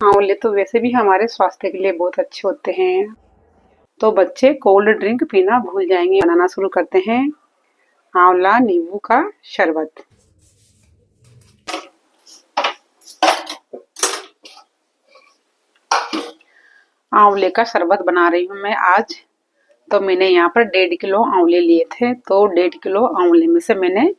आंवले तो वैसे भी हमारे स्वास्थ्य के लिए बहुत अच्छे होते हैं। तो बच्चे कोल्ड ड्रिंक पीना भूल जाएंगे। बनाना शुरू करते हैं आंवला नींबू का शरबत। आंवले का शरबत बना रही हूँ मैं आज। तो मैंने यहाँ पर 1.5 किलो आंवले लिए थे। तो 1.5 किलो आंवले में से मैंने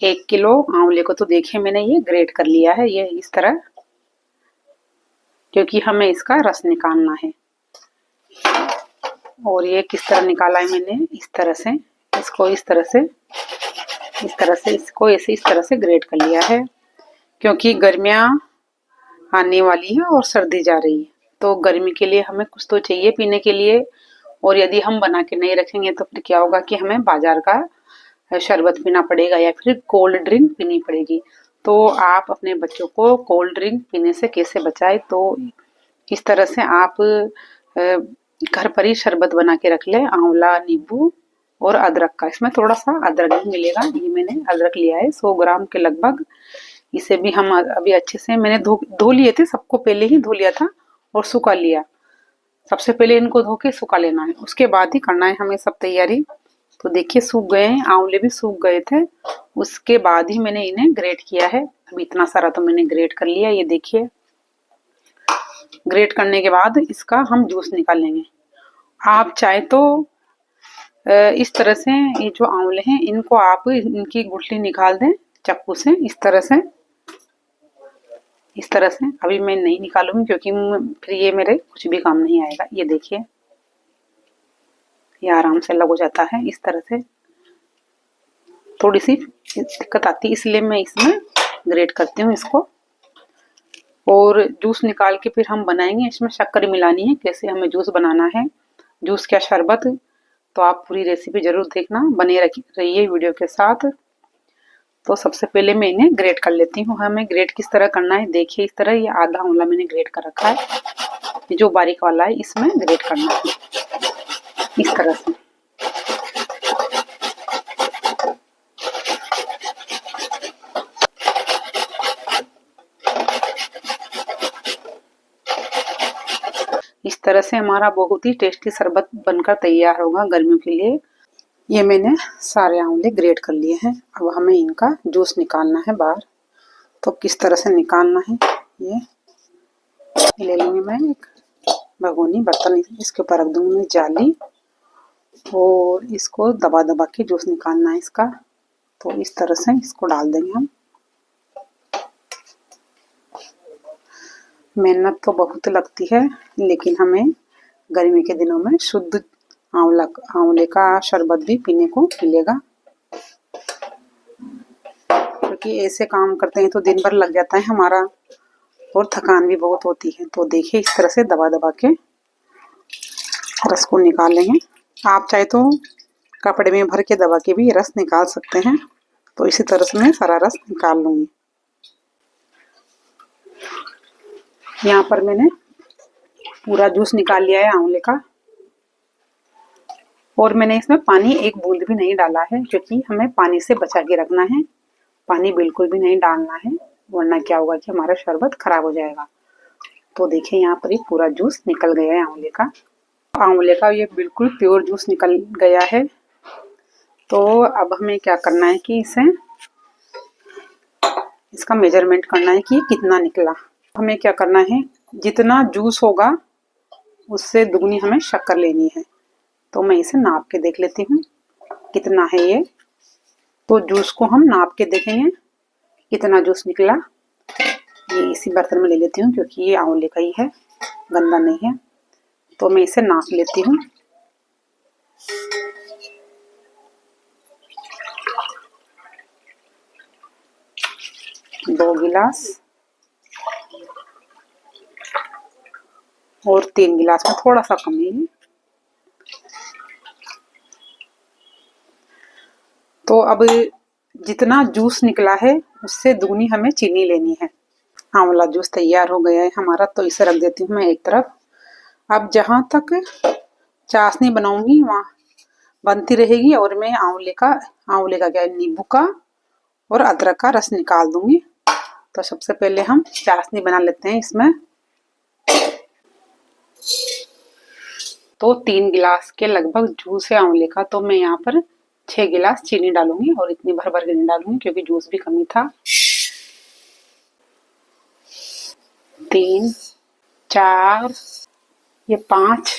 1 किलो आंवले को तो देखिए मैंने ये ग्रेट कर लिया है, ये इस तरह, क्योंकि हमें इसका रस निकालना है। और ये किस तरह निकाला है मैंने, इस तरह से इसको इसको ऐसे इस तरह से ग्रेट कर लिया है, क्योंकि गर्मियाँ आने वाली है और सर्दी जा रही है। तो गर्मी के लिए हमें कुछ तो चाहिए पीने के लिए, और यदि हम बना के नहीं रखेंगे तो फिर क्या होगा कि हमें बाजार का शरबत पीना पड़ेगा या फिर कोल्ड ड्रिंक पीनी पड़ेगी। तो आप अपने बच्चों को कोल्ड ड्रिंक पीने से कैसे बचाए, तो इस तरह से आप घर पर ही शरबत बना के रख ले, आंवला नींबू और अदरक का। इसमें थोड़ा सा अदरक भी मिलेगा। ये मैंने अदरक लिया है 100 ग्राम के लगभग। इसे भी हम अभी अच्छे से मैंने धो लिए थे, सबको पहले ही धो लिया था और सुखा लिया। सबसे पहले इनको धो के सुखा लेना है, उसके बाद ही करना है हमें सब तैयारी। तो देखिए सूख गए हैं, आंवले भी सूख गए थे, उसके बाद ही मैंने इन्हें ग्रेट किया है। अभी इतना सारा तो मैंने ग्रेट कर लिया। ये देखिए, ग्रेट करने के बाद इसका हम जूस निकाल लेंगे। आप चाहे तो इस तरह से ये जो आंवले हैं इनको आप इनकी गुठली निकाल दें चाकू से, इस तरह से। अभी मैं नहीं निकालूंगी क्योंकि फिर ये मेरे कुछ भी काम नहीं आएगा। ये देखिए, ये आराम से अलग हो जाता है इस तरह से। थोड़ी सी दिक्कत आती है, इसलिए मैं इसमें ग्रेट करती हूँ इसको। और जूस निकाल के फिर हम बनाएंगे। इसमें शक्कर मिलानी है, कैसे हमें जूस बनाना है, जूस क्या शरबत। तो आप पूरी रेसिपी जरूर देखना, बने रहिए वीडियो के साथ। तो सबसे पहले मैं इन्हें ग्रेट कर लेती हूँ। हमें ग्रेट किस तरह करना है, देखिए इस तरह। ये आधा आंवला मैंने ग्रेट कर रखा है, ये जो बारीक वाला है इसमें ग्रेट करना है इस तरह से। इस तरह से हमारा बहुत ही टेस्टी शरबत बनकर तैयार होगा गर्मियों के लिए। ये मैंने सारे आंवले ग्रेट कर लिए हैं। अब हमें इनका जूस निकालना है बाहर। तो किस तरह से निकालना है, ये ले लूंगी मैं एक भगोनी बर्तन, इसके ऊपर रख दूंगी मैं जाली, और इसको दबा दबा के जूस निकालना है इसका। तो इस तरह से इसको डाल देंगे हम। मेहनत तो बहुत लगती है, लेकिन हमें गर्मी के दिनों में शुद्ध आंवले का शरबत भी पीने को मिलेगा, क्योंकि ऐसे काम करते हैं तो दिन भर लग जाता है हमारा, और थकान भी बहुत होती है। तो देखिए इस तरह से दबा दबा के रस को निकाल लेंगे। आप चाहे तो कपड़े में भर के दबा के भी रस निकाल सकते हैं। तो इसी तरह से मैं सारा रस निकाल लूंगी। यहाँ पर मैंने पूरा जूस निकाल लिया है आंवले का, और मैंने इसमें पानी एक बूंद भी नहीं डाला है, क्योंकि हमें पानी से बचा के रखना है। पानी बिल्कुल भी नहीं डालना है, वरना क्या होगा कि हमारा शरबत खराब हो जाएगा। तो देखिए यहाँ पर ही पूरा जूस निकल गया है आंवले का ये बिल्कुल प्योर जूस निकल गया है। तो अब हमें क्या करना है कि इसका मेजरमेंट करना है कि कितना निकला। हमें क्या करना है, जितना जूस होगा उससे दुगनी हमें शक्कर लेनी है। तो मैं इसे नाप के देख लेती हूँ कितना है ये। तो जूस को हम नाप के देखेंगे कितना जूस निकला। ये इसी बर्तन में ले लेती हूँ, क्योंकि ये आंवले का ही है, गंदा नहीं है। तो मैं इसे नाप लेती हूँ। दो गिलास और 3 गिलास में थोड़ा सा कमी है। तो अब जितना जूस निकला है उससे दुगनी हमें चीनी लेनी है। आंवला जूस तैयार हो गया है हमारा, तो इसे रख देती हूँ मैं एक तरफ। अब जहाँ तक चाशनी बनाऊंगी वहाँ बनती रहेगी, और मैं आंवले का क्या, नींबू का और अदरक का रस निकाल दूंगी। तो सबसे पहले हम चाशनी बना लेते हैं इसमें। तो 3 गिलास के लगभग जूस है आंवले का, तो मैं यहाँ पर 6 गिलास चीनी डालूंगी और इतनी भर भर के नहीं डालूंगी क्योंकि जूस भी कमी था। 3, 4, ये 5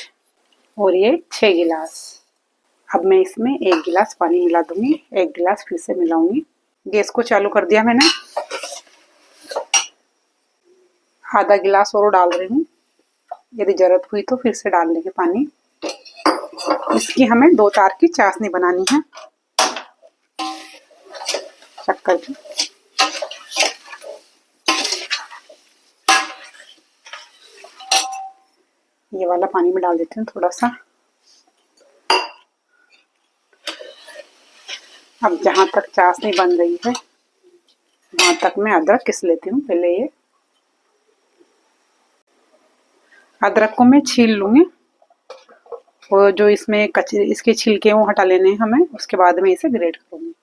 और ये 6 गिलास। अब मैं इसमें 1 गिलास पानी मिला दूंगी, 1 गिलास फिर से मिलाऊंगी। गैस को चालू कर दिया मैंने, आधा गिलास और डाल रही हूँ, यदि जरूरत हुई तो फिर से डाल देंगे पानी। इसकी हमें 2 तार की चाशनी बनानी है शक्कर की। ये वाला पानी में डाल देती हूँ थोड़ा सा। अब जहाँ तक चाशनी बन रही है वहां तक मैं अदरक घिस लेती हूँ। पहले ये अदरक को मैं छील लूंगी और जो इसमें कच्चे इसके छिलके वो हटा लेने हैं हमें, उसके बाद में इसे ग्रेट करूंगी।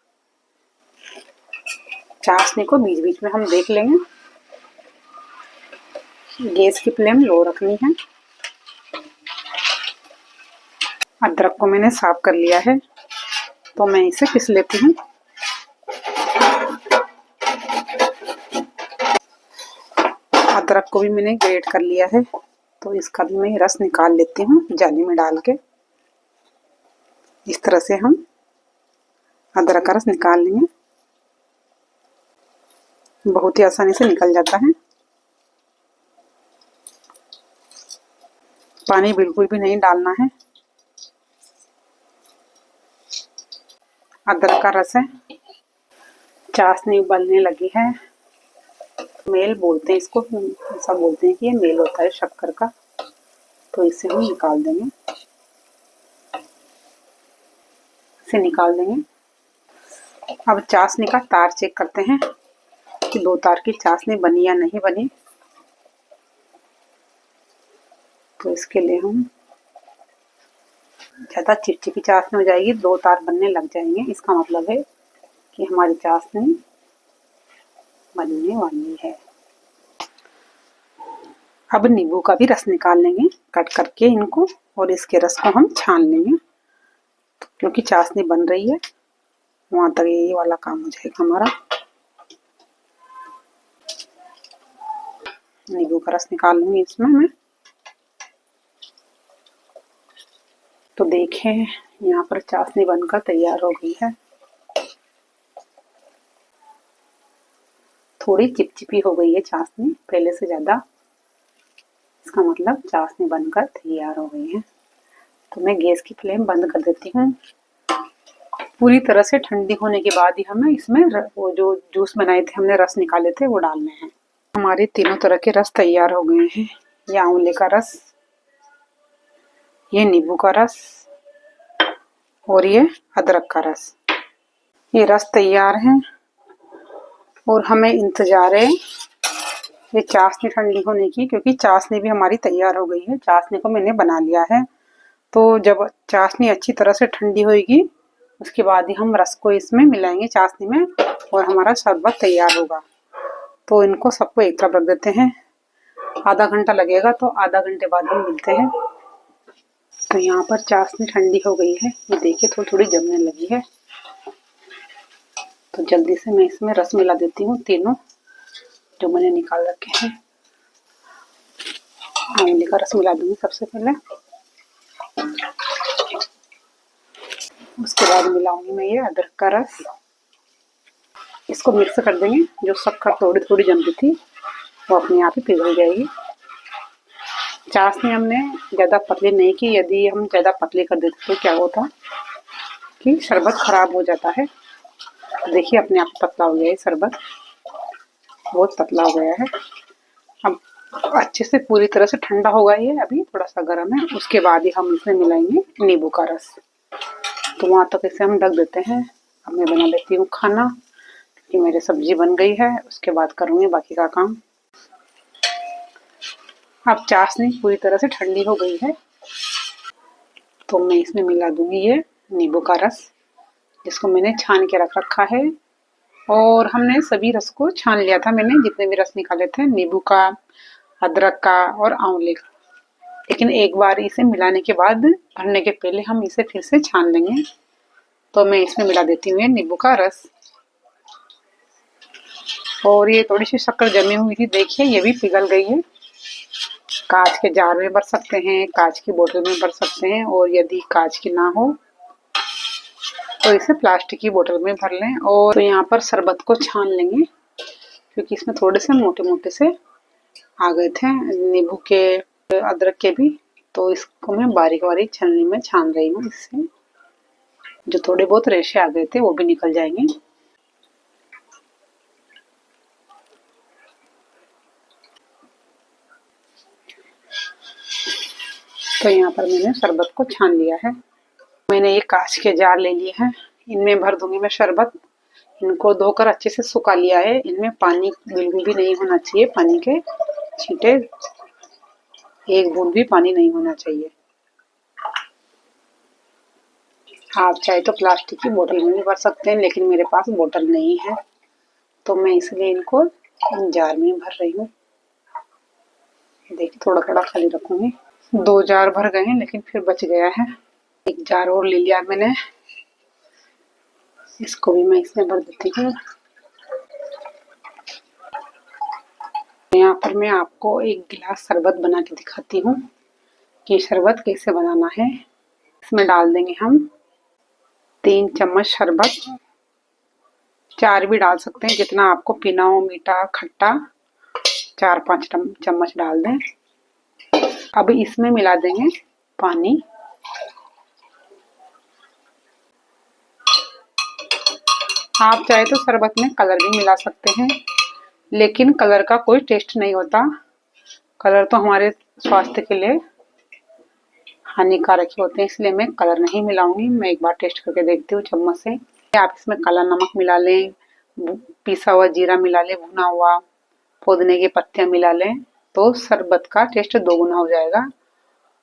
चाशनी को बीच बीच में हम देख लेंगे। गैस की फ्लेम लो रखनी है। अदरक को मैंने साफ कर लिया है, तो मैं इसे पीस लेती हूँ। अदरक को भी मैंने ग्रेट कर लिया है, तो इसका भी मैं रस निकाल लेती हूँ जाली में डाल के। इस तरह से हम अदरक का रस निकाल लेंगे, बहुत ही आसानी से निकल जाता है। पानी बिल्कुल भी नहीं डालना है। अदरक का रस है, चाशनी उबलने लगी है। मेल बोलते हैं इसको, ऐसा बोलते हैं कि ये मेल होता है शक्कर का। तो इसे हम निकाल देंगे, इसे निकाल देंगे। अब चाशनी का तार चेक करते हैं कि 2 तार की चाशनी बनी या नहीं बनी। तो इसके लिए हम ज़्यादा चिपचिपी चाशनी हो जाएगी, 2 तार बनने लग जाएंगे, इसका मतलब है कि हमारी चाशनी बनने वाली है। अब नींबू का भी रस निकाल लेंगे कट करके इनको, और इसके रस को हम छान लेंगे क्योंकि चाशनी बन रही है। वहां तक ये वाला काम हो जाएगा हमारा। नींबू का रस निकाल लूंगी इसमें मैं। तो देखें यहाँ पर चाशनी बनकर तैयार हो गई है। थोड़ी चिपचिपी हो गई है चाशनी पहले से ज्यादा, इसका मतलब चाशनी बनकर तैयार हो गई है। तो मैं गैस की फ्लेम बंद कर देती हूँ। पूरी तरह से ठंडी होने के बाद ही हमें इसमें वो जो जूस बनाए थे हमने, रस निकाले थे, वो डालने हैं। हमारे तीनों तरह के रस तैयार हो गए हैं। ये आंवले का रस, ये नींबू का रस और ये अदरक का रस। ये रस तैयार है और हमें इंतजार है ये चाशनी ठंडी होने की, क्योंकि चाशनी भी हमारी तैयार हो गई है। चाशनी को मैंने बना लिया है। तो जब चाशनी अच्छी तरह से ठंडी होगी उसके बाद ही हम रस को इसमें मिलाएंगे चाशनी में, और हमारा शरबत तैयार होगा। तो इनको सबको एक तरफ रख देते हैं। आधा घंटा लगेगा, तो आधा घंटे बाद हम मिलते हैं। तो यहाँ पर चाशनी ठंडी हो गई है, ये देखिए थोड़ी थोड़ी जमने लगी है। तो जल्दी से मैं इसमें रस मिला देती हूँ, तीनों जो मैंने निकाल रखे हैं। आंवले का रस मिला दूंगी सबसे पहले, उसके बाद मिलाऊंगी मैं ये अदरक का रस। इसको मिक्स कर देंगे। जो शक्कर थोड़ी थोड़ी जम रही थी वो अपने आप ही पिघल जाएगी। चाशनी हमने ज़्यादा पतली नहीं की, यदि हम ज़्यादा पतली कर देते तो क्या होता कि शरबत खराब हो जाता है। देखिए अपने आप पतला हो गया है शरबत, बहुत पतला हो गया है। अब अच्छे से पूरी तरह से ठंडा होगा ये, अभी थोड़ा सा गर्म है। उसके बाद ही हम इसमें मिलाएंगे नींबू का रस। तो वहाँ तक इसे हम ढक देते हैं। अब मैं बना लेती हूँ खाना, क्योंकि मेरी सब्जी बन गई है, उसके बाद करूँगी बाकी का काम। अब चाशनी पूरी तरह से ठंडी हो गई है, तो मैं इसमें मिला दूंगी ये नींबू का रस, जिसको मैंने छान के रख रखा है। और हमने सभी रस को छान लिया था, मैंने जितने भी रस निकाले थे, नींबू का, अदरक का और आंवले का, लेकिन एक बार इसे मिलाने के बाद भरने के पहले हम इसे फिर से छान लेंगे। तो मैं इसमें मिला देती हूँ नींबू का रस। और ये थोड़ी सी शक्कर जमी हुई थी, देखिए ये भी पिघल गई है। कांच के जार में भर सकते हैं, कांच की बोतल में भर सकते हैं, और यदि कांच की ना हो तो इसे प्लास्टिक की बोतल में भर लें। और तो यहाँ पर शरबत को छान लेंगे, क्योंकि इसमें थोड़े से मोटे मोटे से आ गए थे नींबू के, अदरक के भी। तो इसको मैं बारीक बारीक छलनी में छान रही हूँ, इससे जो थोड़े बहुत रेशे आ गए थे वो भी निकल जाएंगे। तो यहाँ पर मैंने शरबत को छान लिया है। मैंने ये कांच के जार ले लिए हैं, इनमें भर दूंगी मैं शरबत। इनको धोकर अच्छे से सुखा लिया है। इनमें पानी बिल्कुल भी नहीं होना चाहिए, पानी के छींटे एक बूंद भी पानी नहीं होना चाहिए। आप चाहे तो प्लास्टिक की बोतल में भी भर सकते हैं, लेकिन मेरे पास बोतल नहीं है तो मैं इसलिए इनको जार में भर रही हूँ। देखिए थोड़ा थोड़ा खाली रखूंगी। 2 जार भर गए हैं, लेकिन फिर बच गया है। एक जार और ले लिया मैंने, इसको भी मैं इसमें भर देती हूँ। यहाँ पर मैं आपको एक गिलास शरबत बना के दिखाती हूँ कि शरबत कैसे बनाना है। इसमें डाल देंगे हम 3 चम्मच शरबत, 4 भी डाल सकते हैं, जितना आपको पीना हो, मीठा खट्टा 4-5 चम्मच डाल दें। अब इसमें मिला देंगे पानी। आप चाहे तो शरबत में कलर भी मिला सकते हैं, लेकिन कलर का कोई टेस्ट नहीं होता। कलर तो हमारे स्वास्थ्य के लिए हानिकारक ही होते हैं, इसलिए मैं कलर नहीं मिलाऊंगी। मैं एक बार टेस्ट करके देखती हूँ चम्मच से। आप इसमें काला नमक मिला लें, पिसा हुआ जीरा मिला लें, भुना हुआ पुदीने की पत्तियां मिला लें, तो शरबत का टेस्ट 2 गुना हो जाएगा।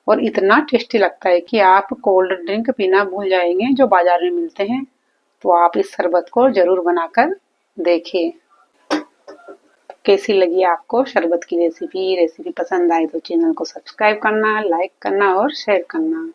और इतना टेस्टी लगता है कि आप कोल्ड ड्रिंक पीना भूल जाएंगे जो बाजार में मिलते हैं। तो आप इस शरबत को जरूर बनाकर देखिए। कैसी लगी आपको शरबत की रेसिपी? रेसिपी पसंद आए तो चैनल को सब्सक्राइब करना, लाइक करना और शेयर करना।